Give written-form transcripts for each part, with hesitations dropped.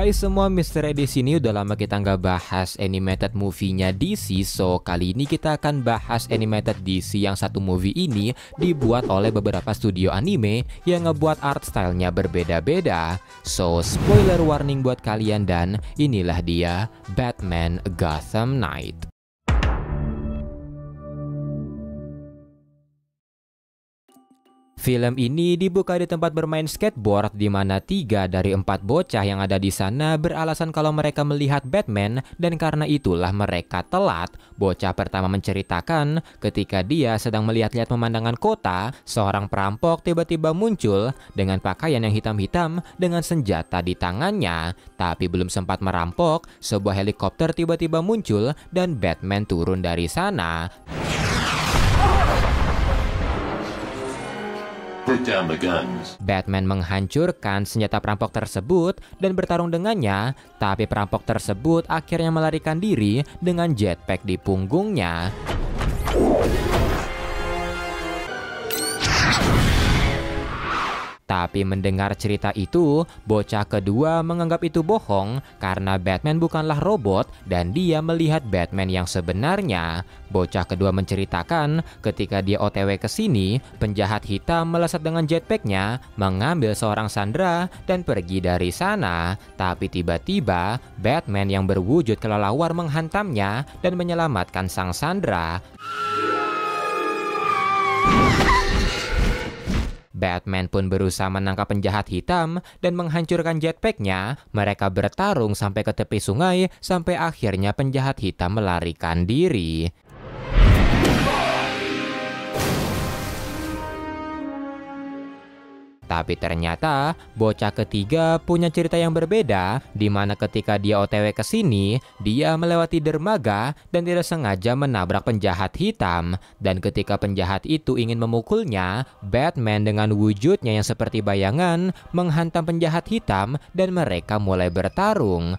Hai semua, Mr. Ed di sini. Udah lama kita nggak bahas animated movie-nya DC. So, kali ini kita akan bahas animated DC yang satu movie ini dibuat oleh beberapa studio anime yang ngebuat art style-nya berbeda-beda. So, spoiler warning buat kalian dan inilah dia Batman Gotham Knight. Film ini dibuka di tempat bermain skateboard di mana 3 dari 4 bocah yang ada di sana beralasan kalau mereka melihat Batman dan karena itulah mereka telat. Bocah pertama menceritakan ketika dia sedang melihat-lihat pemandangan kota, seorang perampok tiba-tiba muncul dengan pakaian yang hitam-hitam dengan senjata di tangannya. Tapi belum sempat merampok, sebuah helikopter tiba-tiba muncul dan Batman turun dari sana. Put down the guns. Batman menghancurkan senjata perampok tersebut dan bertarung dengannya, tapi perampok tersebut akhirnya melarikan diri dengan jetpack di punggungnya. Tapi mendengar cerita itu, bocah kedua menganggap itu bohong karena Batman bukanlah robot dan dia melihat Batman yang sebenarnya. Bocah kedua menceritakan ketika dia OTW ke sini, penjahat hitam melesat dengan jetpacknya, mengambil seorang sandera dan pergi dari sana. Tapi tiba-tiba Batman yang berwujud kelelawar menghantamnya dan menyelamatkan sang sandera. Batman pun berusaha menangkap penjahat hitam dan menghancurkan jetpacknya. Mereka bertarung sampai ke tepi sungai sampai akhirnya penjahat hitam melarikan diri. Tapi ternyata bocah ketiga punya cerita yang berbeda, di mana ketika dia OTW ke sini, dia melewati dermaga dan tidak sengaja menabrak penjahat hitam. Dan ketika penjahat itu ingin memukulnya, Batman dengan wujudnya yang seperti bayangan menghantam penjahat hitam dan mereka mulai bertarung.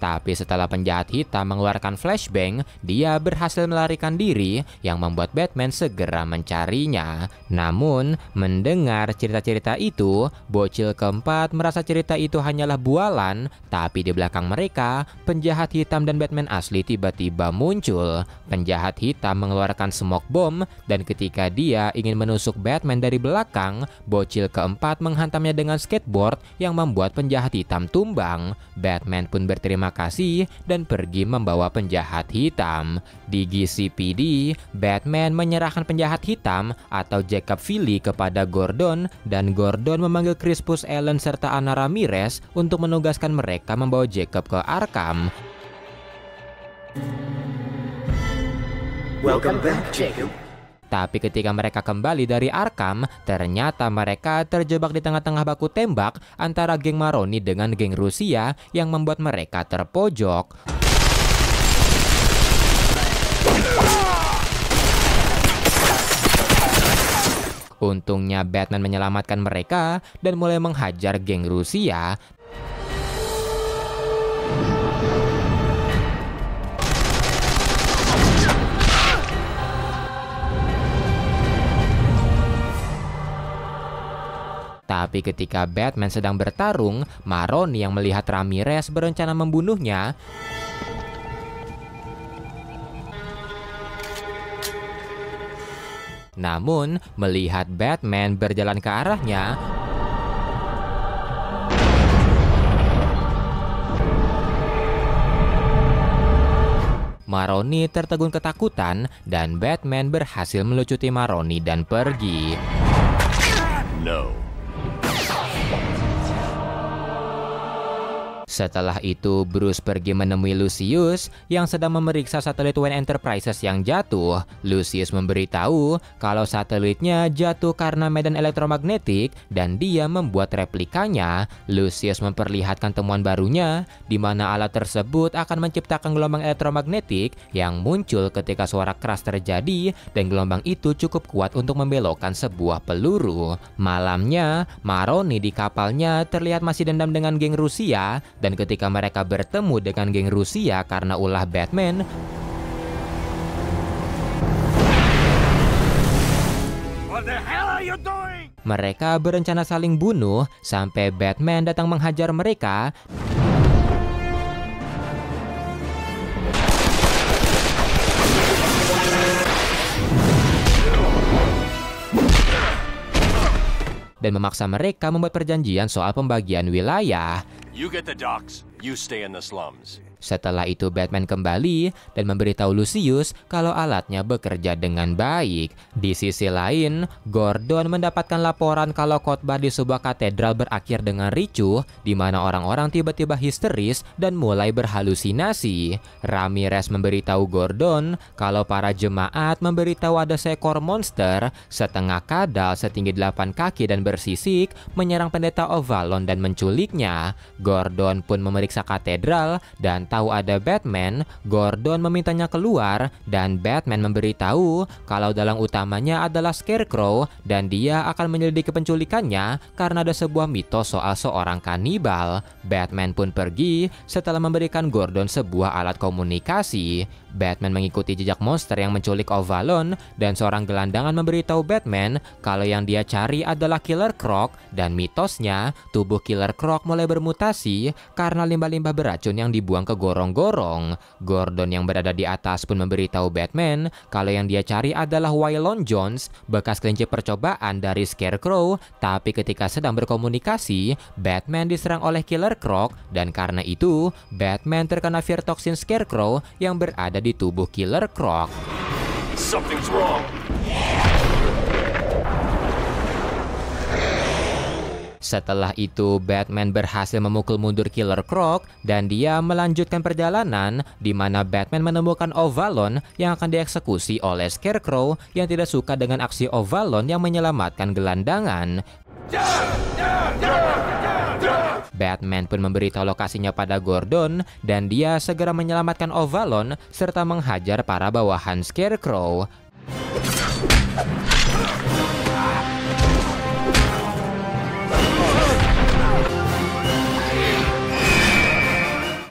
Tapi setelah penjahat hitam mengeluarkan flashbang, dia berhasil melarikan diri yang membuat Batman segera mencarinya. Namun, mendengar cerita-cerita itu, bocil keempat merasa cerita itu hanyalah bualan. Tapi di belakang mereka, penjahat hitam dan Batman asli tiba-tiba muncul. Penjahat hitam mengeluarkan smoke bomb dan ketika dia ingin menusuk Batman dari belakang, bocil keempat menghantamnya dengan skateboard yang membuat penjahat hitam tumbang. Batman pun berterima kasih dan pergi membawa penjahat hitam. Di GCPD, Batman menyerahkan penjahat hitam atau Jacob Philly kepada Gordon dan Gordon memanggil Crispus Allen serta Ana Ramirez untuk menugaskan mereka membawa Jacob ke Arkham. Welcome back, Jacob. Tapi ketika mereka kembali dari Arkham, ternyata mereka terjebak di tengah-tengah baku tembak antara geng Maroni dengan geng Rusia yang membuat mereka terpojok. Untungnya Batman menyelamatkan mereka dan mulai menghajar geng Rusia. Tapi ketika Batman sedang bertarung, Maroni yang melihat Ramirez berencana membunuhnya. Namun, melihat Batman berjalan ke arahnya, Maroni tertegun ketakutan dan Batman berhasil melucuti Maroni dan pergi. No. Setelah itu, Bruce pergi menemui Lucius yang sedang memeriksa satelit Wayne Enterprises yang jatuh. Lucius memberitahu kalau satelitnya jatuh karena medan elektromagnetik dan dia membuat replikanya. Lucius memperlihatkan temuan barunya, di mana alat tersebut akan menciptakan gelombang elektromagnetik yang muncul ketika suara keras terjadi dan gelombang itu cukup kuat untuk membelokkan sebuah peluru. Malamnya, Maroni di kapalnya terlihat masih dendam dengan geng Rusia. Dan ketika mereka bertemu dengan geng Rusia karena ulah Batman, mereka berencana saling bunuh sampai Batman datang menghajar mereka. Dan memaksa mereka membuat perjanjian soal pembagian wilayah. You get the docks. You stay in the slums. Setelah itu Batman kembali dan memberitahu Lucius kalau alatnya bekerja dengan baik. Di sisi lain, Gordon mendapatkan laporan kalau khotbah di sebuah katedral berakhir dengan ricuh, di mana orang-orang tiba-tiba histeris dan mulai berhalusinasi. Ramirez memberitahu Gordon kalau para jemaat memberitahu ada seekor monster setengah kadal setinggi 8 kaki dan bersisik menyerang pendeta Avalon dan menculiknya. Gordon pun memeriksa katedral dan tahu ada Batman. Gordon memintanya keluar dan Batman memberitahu kalau dalang utamanya adalah Scarecrow dan dia akan menyelidiki penculikannya karena ada sebuah mitos soal seorang kanibal. Batman pun pergi setelah memberikan Gordon sebuah alat komunikasi. Batman mengikuti jejak monster yang menculik Avalon dan seorang gelandangan memberitahu Batman kalau yang dia cari adalah Killer Croc dan mitosnya tubuh Killer Croc mulai bermutasi karena limbah-limbah beracun yang dibuang ke gorong-gorong. Gordon yang berada di atas pun memberitahu Batman kalau yang dia cari adalah Waylon Jones, bekas kelinci percobaan dari Scarecrow, tapi ketika sedang berkomunikasi, Batman diserang oleh Killer Croc dan karena itu Batman terkena fear toxin Scarecrow yang berada di tubuh Killer Croc. Something's wrong. Setelah itu, Batman berhasil memukul mundur Killer Croc dan dia melanjutkan perjalanan di mana Batman menemukan Avalon yang akan dieksekusi oleh Scarecrow yang tidak suka dengan aksi Avalon yang menyelamatkan gelandangan. Batman pun memberitahu lokasinya pada Gordon dan dia segera menyelamatkan Avalon serta menghajar para bawahan Scarecrow.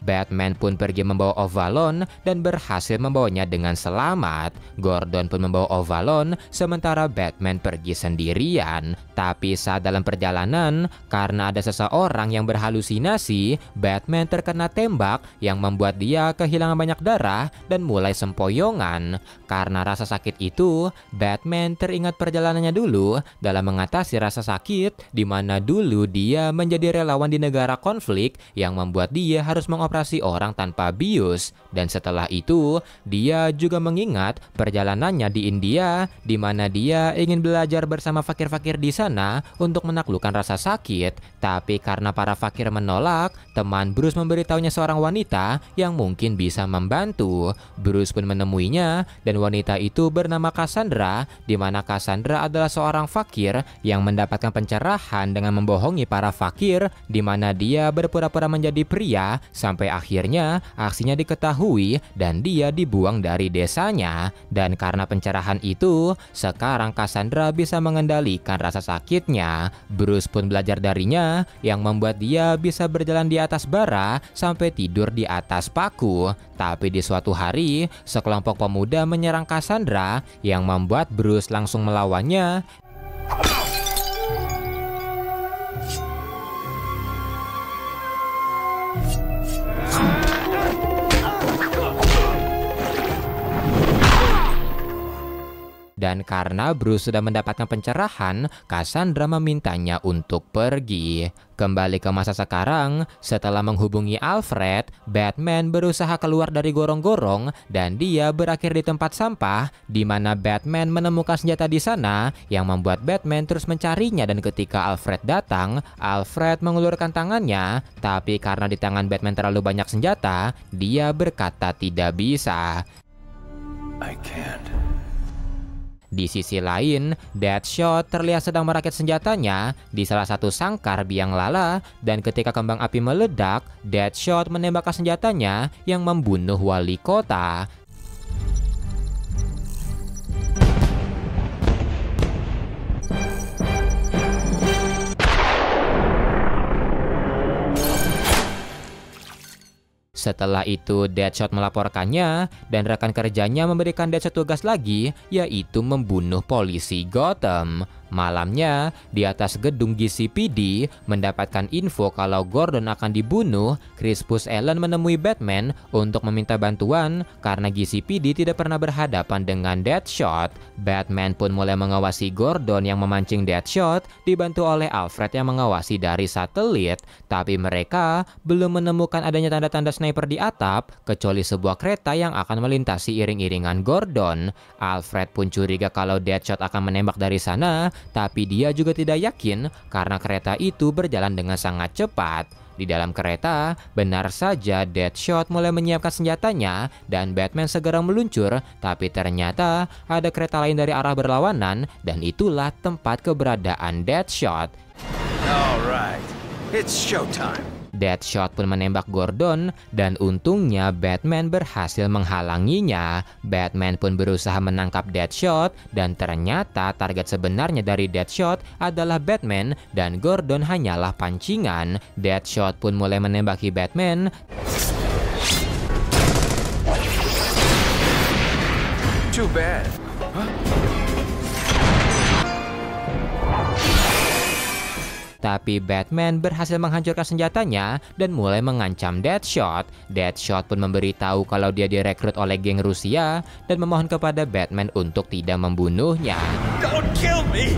Batman pun pergi membawa Avalon dan berhasil membawanya dengan selamat. Gordon pun membawa Avalon sementara Batman pergi sendirian. Tapi saat dalam perjalanan, karena ada seseorang yang berhalusinasi, Batman terkena tembak yang membuat dia kehilangan banyak darah dan mulai sempoyongan. Karena rasa sakit itu, Batman teringat perjalanannya dulu dalam mengatasi rasa sakit, di mana dulu dia menjadi relawan di negara konflik yang membuat dia harus mengoperasi orang tanpa bius. Dan setelah itu, dia juga mengingat perjalanannya di India, di mana dia ingin belajar bersama fakir-fakir di sana untuk menaklukkan rasa sakit. Tapi karena para fakir menolak, teman Bruce memberitahunya seorang wanita yang mungkin bisa membantu. Bruce pun menemuinya dan wanita itu bernama Cassandra, di mana Cassandra adalah seorang fakir yang mendapatkan pencerahan dengan membohongi para fakir, di mana dia berpura-pura menjadi pria sampai akhirnya aksinya diketahui dan dia dibuang dari desanya. Dan karena pencerahan itu, sekarang Cassandra bisa mengendalikan rasa sakitnya. Bruce pun belajar darinya yang membuat dia bisa berjalan di atas bara sampai tidur di atas paku. Tapi di suatu hari, sekelompok pemuda menyerang Cassandra yang membuat Bruce langsung melawannya. Dan karena Bruce sudah mendapatkan pencerahan, Cassandra memintanya untuk pergi. Kembali ke masa sekarang, setelah menghubungi Alfred, Batman berusaha keluar dari gorong-gorong dan dia berakhir di tempat sampah, di mana Batman menemukan senjata di sana yang membuat Batman terus mencarinya. Dan ketika Alfred datang, Alfred mengulurkan tangannya, tapi karena di tangan Batman terlalu banyak senjata, dia berkata tidak bisa. I can't. Di sisi lain, Deadshot terlihat sedang merakit senjatanya di salah satu sangkar biang lala, dan ketika kembang api meledak, Deadshot menembakkan senjatanya yang membunuh wali kota. Setelah itu Deadshot melaporkannya dan rekan kerjanya memberikan Deadshot tugas lagi, yaitu membunuh polisi Gotham. Malamnya, di atas gedung GCPD, mendapatkan info kalau Gordon akan dibunuh, Crispus Allen menemui Batman untuk meminta bantuan karena GCPD tidak pernah berhadapan dengan Deadshot. Batman pun mulai mengawasi Gordon yang memancing Deadshot, dibantu oleh Alfred yang mengawasi dari satelit. Tapi mereka belum menemukan adanya tanda-tanda sniper di atap, kecuali sebuah kereta yang akan melintasi iring-iringan Gordon. Alfred pun curiga kalau Deadshot akan menembak dari sana, tapi dia juga tidak yakin karena kereta itu berjalan dengan sangat cepat. Di dalam kereta, benar saja Deadshot mulai menyiapkan senjatanya dan Batman segera meluncur, tapi ternyata ada kereta lain dari arah berlawanan dan itulah tempat keberadaan Deadshot. Alright, it's showtime. Deadshot pun menembak Gordon dan untungnya Batman berhasil menghalanginya. Batman pun berusaha menangkap Deadshot dan ternyata target sebenarnya dari Deadshot adalah Batman dan Gordon hanyalah pancingan. Deadshot pun mulai menembaki Batman. Too bad. Huh? Tapi Batman berhasil menghancurkan senjatanya dan mulai mengancam Deadshot. Deadshot pun memberitahu kalau dia direkrut oleh geng Rusia dan memohon kepada Batman untuk tidak membunuhnya. Don't kill me!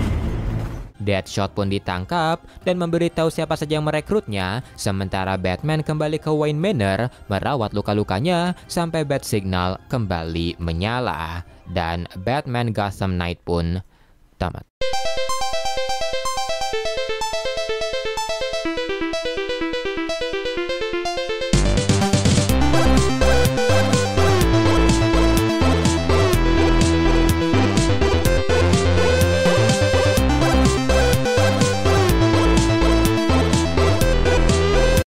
Deadshot pun ditangkap dan memberitahu siapa saja yang merekrutnya, sementara Batman kembali ke Wayne Manor merawat luka-lukanya sampai Bat Signal kembali menyala. Dan Batman Gotham Knight pun tamat.